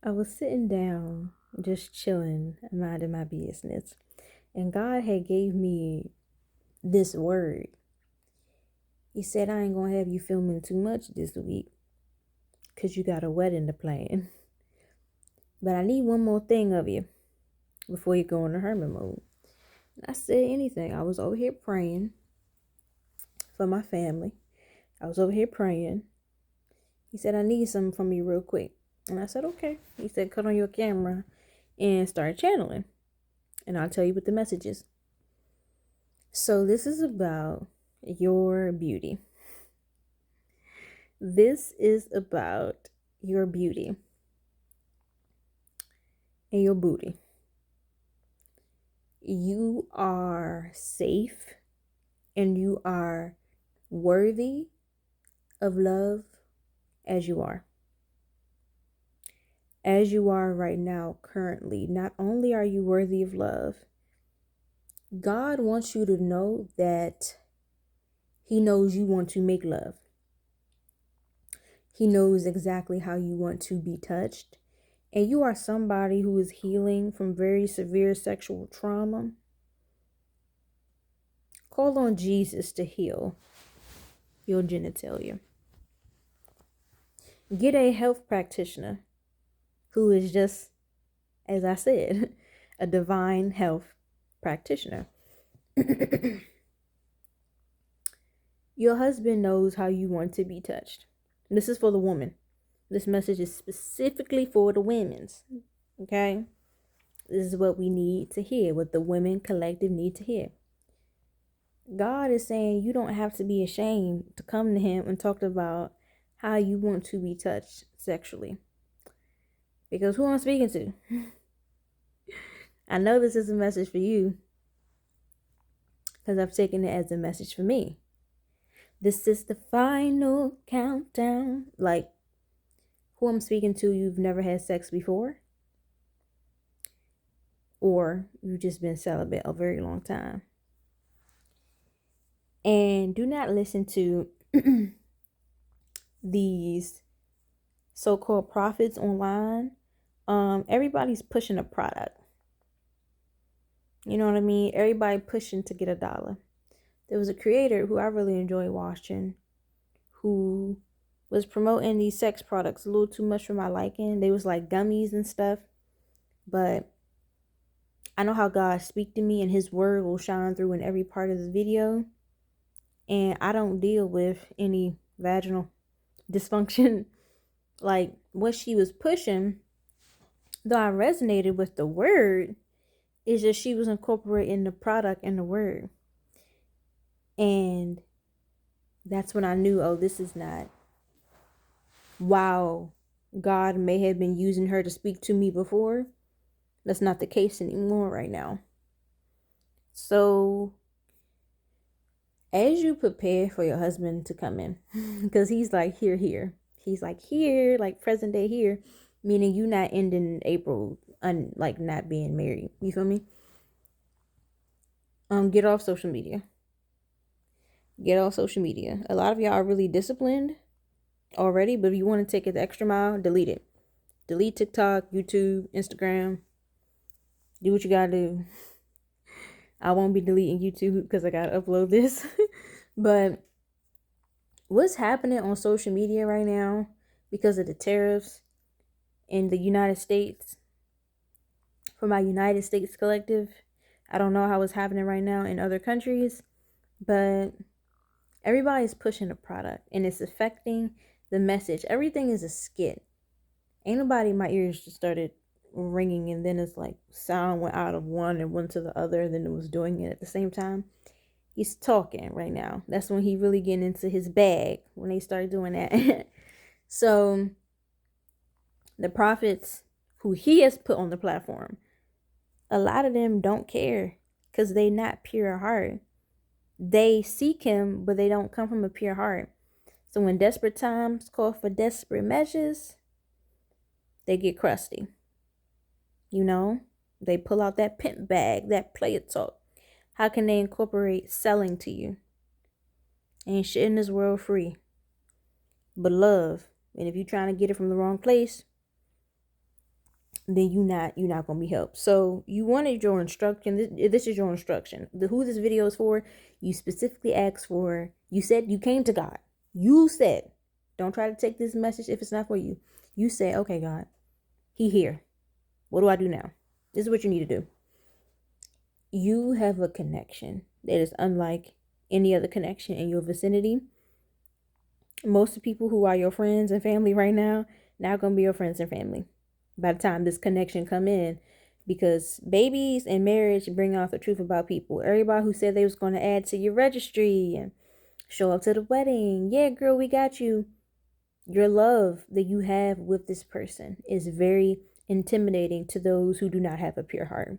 I was sitting down, just chilling, minding my business, and God had gave me this word. He said, I ain't gonna have you filming too much this week because you got a wedding to plan. But I need one more thing of you before you go into hermit mode. And I said anything. I was over here praying for my family. I was over here praying. He said, I need something from you real quick. And I said, okay. He said, cut on your camera and start channeling. And I'll tell you what the message is. So this is about your beauty. This is about your beauty and your booty. You are safe and you are worthy of love as you are. As you are right now, currently, not only are you worthy of love, God wants you to know that He knows you want to make love. He knows exactly how you want to be touched. And you are somebody who is healing from very severe sexual trauma. Call on Jesus to heal your genitalia. Get a health practitioner who is just, as I said, a divine health practitioner. Your husband knows how you want to be touched. This is for the woman. This message is specifically for the women's. Okay? This is what we need to hear, what the women collective need to hear. God is saying you don't have to be ashamed to come to Him and talk about how you want to be touched sexually. Because who I'm speaking to? I know this is a message for you because I've taken it as a message for me. This is the final countdown. Like, who I'm speaking to, you've never had sex before. Or you've just been celibate a very long time. And do not listen to these so-called prophets online. Everybody's pushing a product. You know what I mean? Everybody pushing to get $1. There was a creator who I really enjoy watching who was promoting these sex products a little too much for my liking. They was like gummies and stuff. But I know how God speaks to me and His word will shine through in every part of the video. And I don't deal with any vaginal dysfunction. Like what she was pushing, though I resonated with the word, is just she was incorporating the product and the word. And that's when I knew, oh, this is not, wow, God may have been using her to speak to me before. That's not the case anymore right now. So as you prepare for your husband to come in, because he's like here. He's like here, like present day here, meaning you not ending April like not being married. You feel me? Get off social media. Get off social media. A lot of y'all are really disciplined already, but if you want to take it the extra mile, delete it. Delete TikTok, YouTube, Instagram. Do what you gotta do. I won't be deleting YouTube because I gotta upload this. But what's happening on social media right now because of the tariffs in the United States, for my United States collective, I don't know how it's happening right now in other countries, but everybody's pushing a product and it's affecting the message. Everything is a skit. Ain't nobody, my ears just started ringing and then it's like sound went out of one and went to the other and then it was doing it at the same time. He's talking right now. That's when he really getting into his bag, when they start doing that. So the prophets who he has put on the platform, a lot of them don't care because they not pure heart. They seek him, but they don't come from a pure heart. So when desperate times call for desperate measures, they get crusty. You know, they pull out that pimp bag, that player talk. How can they incorporate selling to you? Ain't shit in this world free but love. And if you're trying to get it from the wrong place, then you're not gonna be helped. So you wanted your instruction. This is your instruction. Who this video is for, you specifically asked for. You said you came to God. You said, don't try to take this message if it's not for you. You say, okay, God, he here. What do I do now? This is what you need to do. You have a connection that is unlike any other connection in your vicinity. Most of the people who are your friends and family right now, not gonna be your friends and family by the time this connection come in, because babies and marriage bring out the truth about people. Everybody who said they was going to add to your registry and show up to the wedding, yeah, girl, we got you. Your love that you have with this person is very intimidating to those who do not have a pure heart,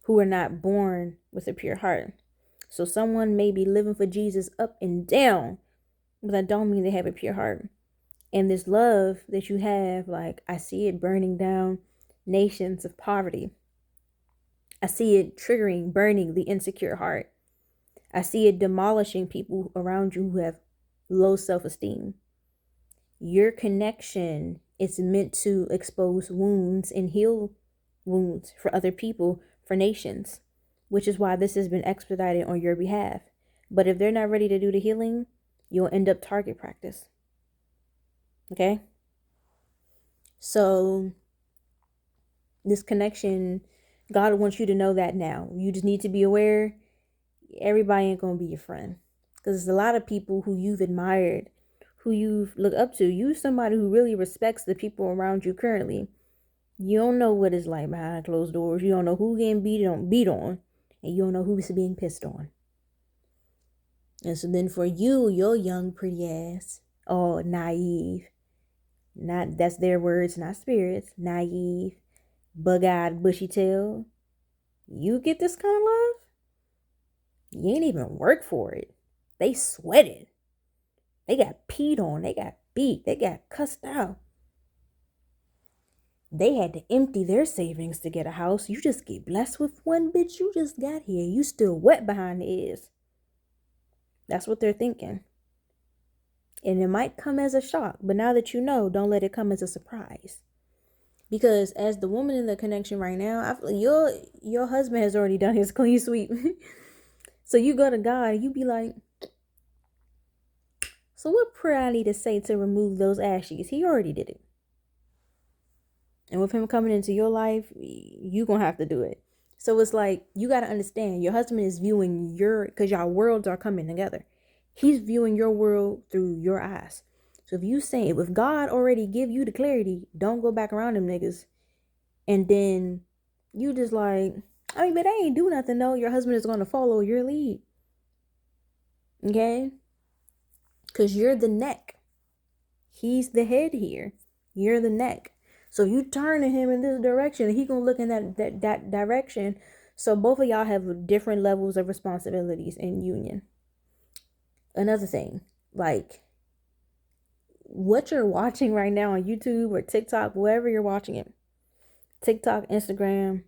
who are not born with a pure heart. So someone may be living for Jesus up and down, but that don't mean they have a pure heart. And this love that you have, like, I see it burning down nations of poverty. I see it triggering, burning the insecure heart. I see it demolishing people around you who have low self-esteem. Your connection is meant to expose wounds and heal wounds for other people, for nations, which is why this has been expedited on your behalf. But if they're not ready to do the healing, you'll end up target practice. Okay? So this connection, God wants you to know that now. You just need to be aware. Everybody ain't going to be your friend. Because there's a lot of people who you've admired, who you've looked up to. You're somebody who really respects the people around you currently. You don't know what it's like behind closed doors. You don't know who getting beat on. And you don't know who's being pissed on. And so then for you, your young, pretty ass, all naive, not, that's their words, not spirits, naive, bug-eyed, bushy-tailed, you get this kind of love? You ain't even work for it. They sweated. They got peed on. They got beat. They got cussed out. They had to empty their savings to get a house. You just get blessed with one, bitch. You just got here. You still wet behind the ears. That's what they're thinking. And it might come as a shock. But now that you know, don't let it come as a surprise. Because as the woman in the connection right now, your husband has already done his clean sweep. So you go to God and you be like, so what prayer I need to say to remove those ashes? He already did it. And with him coming into your life, you going to have to do it. So it's like, you got to understand, your husband is viewing because your worlds are coming together. He's viewing your world through your eyes. So if you say, if God already give you the clarity, don't go back around them niggas. And then you just like, I mean, but they ain't do nothing though. Your husband is going to follow your lead. Okay? Because you're the neck. He's the head here. You're the neck. So you turn to him in this direction, he gonna look in that direction. So both of y'all have different levels of responsibilities in union. Another thing, like what you're watching right now on YouTube or TikTok, wherever you're watching it, TikTok, Instagram,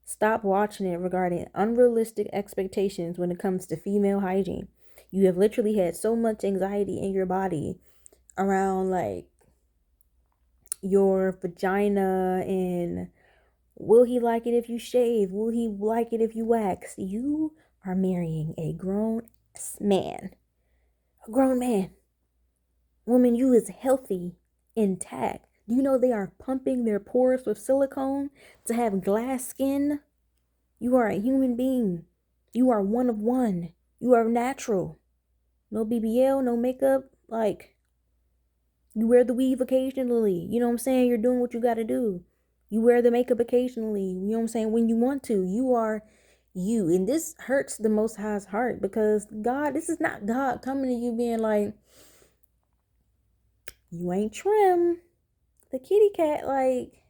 stop watching it regarding unrealistic expectations when it comes to female hygiene. You have literally had so much anxiety in your body around like your vagina and will he like it if you shave? Will he like it if you wax? You are marrying a grown man. A grown man. Woman, you is healthy, intact. Do you know they are pumping their pores with silicone to have glass skin? You are a human being. You are one of one. You are natural. No BBL, no makeup. Like, you wear the weave occasionally. You know what I'm saying? You're doing what you got to do. You wear the makeup occasionally. You know what I'm saying? When you want to. You are you. And this hurts the Most High's heart because God, this is not God coming to you being like, you ain't trim. The kitty cat, like,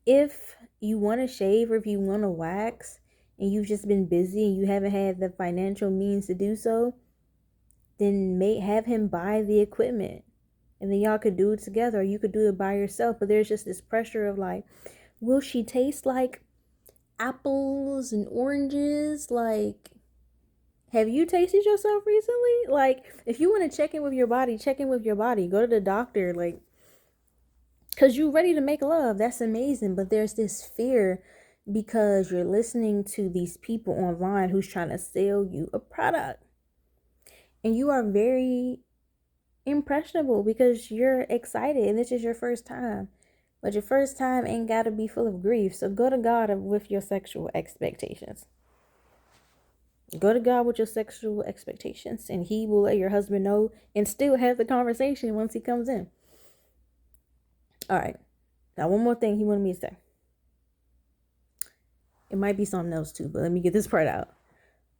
if you want to shave or if you want to wax and you've just been busy and you haven't had the financial means to do so, then have him buy the equipment. And then y'all could do it together or you could do it by yourself. But there's just this pressure of like, will she taste like apples and oranges? Like, have you tasted yourself recently? Like, if you want to check in with your body, check in with your body. Go to the doctor. Like, Because you're ready to make love. That's amazing. But there's this fear because you're listening to these people online who's trying to sell you a product. And you are very impressionable because you're excited and this is your first time. But your first time ain't got to be full of grief. So go to God with your sexual expectations. Go to God with your sexual expectations, and He will let your husband know and still have the conversation once he comes in. All right. Now, one more thing He wanted me to say. It might be something else too, but let me get this part out.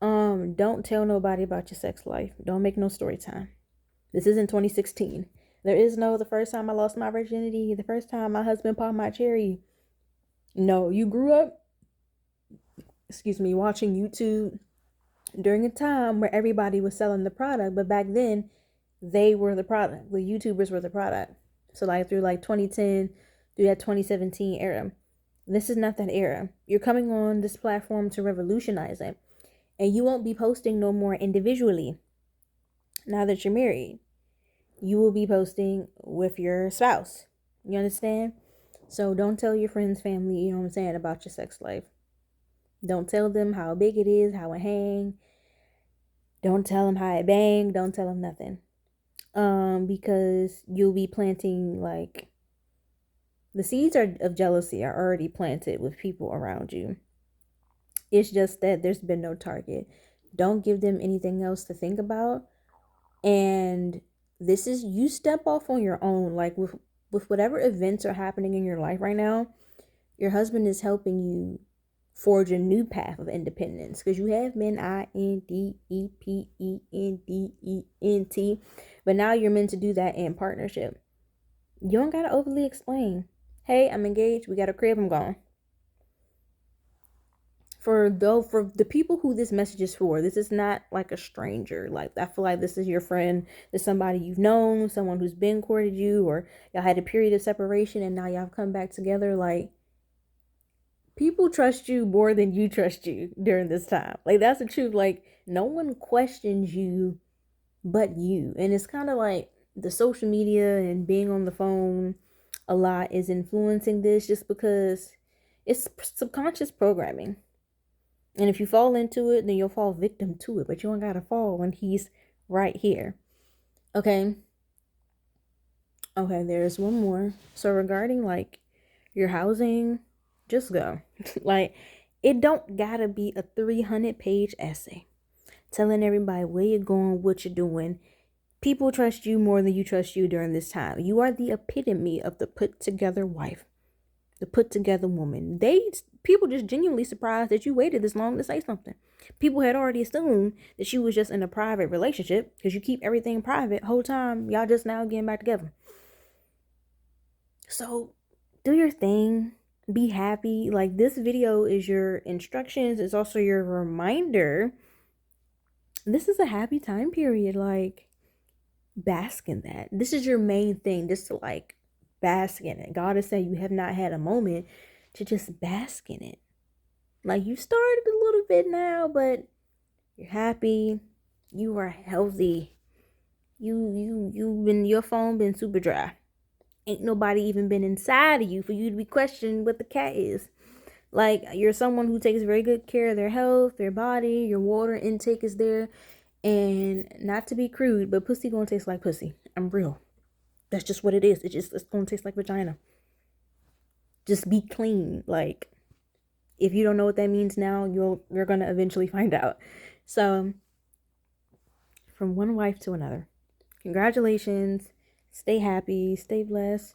Don't tell nobody about your sex life. Don't make no story time. This isn't 2016. There is no the first time I lost my virginity, the first time my husband popped my cherry. No, you grew up, watching YouTube during a time where everybody was selling the product, but back then they were the product. The YouTubers were the product. So like through like 2010, through that 2017 era. This is not that era. You're coming on this platform to revolutionize it. And you won't be posting no more individually now that you're married. You will be posting with your spouse. You understand? So don't tell your friends, family, you know what I'm saying, about your sex life. Don't tell them how big it is, how it hang. Don't tell them how it bang. Don't tell them nothing. Because you'll be planting like the seeds of jealousy are already planted with people around you. It's just that there's been no target. Don't give them anything else to think about. And this is, you step off on your own. Like with whatever events are happening in your life right now, your husband is helping you forge a new path of independence. Because you have been independent, but now you're meant to do that in partnership. You don't got to overly explain. Hey, I'm engaged. We got a crib. I'm gone. For the people who this message is for, this is not like a stranger. Like, I feel like this is your friend. This is somebody you've known, someone who's been courted you, or y'all had a period of separation and now y'all come back together. Like, people trust you more than you trust you during this time. Like, that's the truth. Like, no one questions you but you. And it's kind of like the social media and being on the phone a lot is influencing this, just because it's subconscious programming. And if you fall into it, then you'll fall victim to it. But you don't gotta fall when He's right here. Okay, there's one more. So regarding like your housing, just go. Like, it don't gotta be a 300-page essay telling everybody where you're going, what you're doing. People trust you more than you trust you during this time. You are the epitome of the put together wife, the put together woman. People just genuinely surprised that you waited this long to say something. People had already assumed that you was just in a private relationship because you keep everything private whole time. Y'all just now getting back together. So do your thing. Be happy. Like, this video is your instructions. It's also your reminder. This is a happy time period. Like, bask in that. This is your main thing, just to like bask in it. God is saying you have not had a moment to just bask in it. Like, you started a little bit now, but you're happy. You are healthy. Your phone been super dry. Ain't nobody even been inside of you for you to be questioning what the cat is. Like, you're someone who takes very good care of their health, their body, your water intake is there. And not to be crude, but pussy gonna taste like pussy. I'm real. That's just what it is. It's gonna taste like vagina. Just be clean. Like, if you don't know what that means now, you're gonna eventually find out. So, from one wife to another, congratulations. Stay happy. Stay blessed.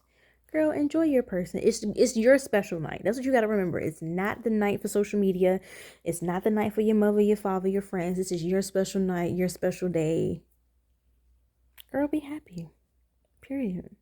Girl, enjoy your person. It's your special night. That's what you got to remember. It's not the night for social media. It's not the night for your mother, your father, your friends. This is your special night, your special day. Girl, be happy. Period.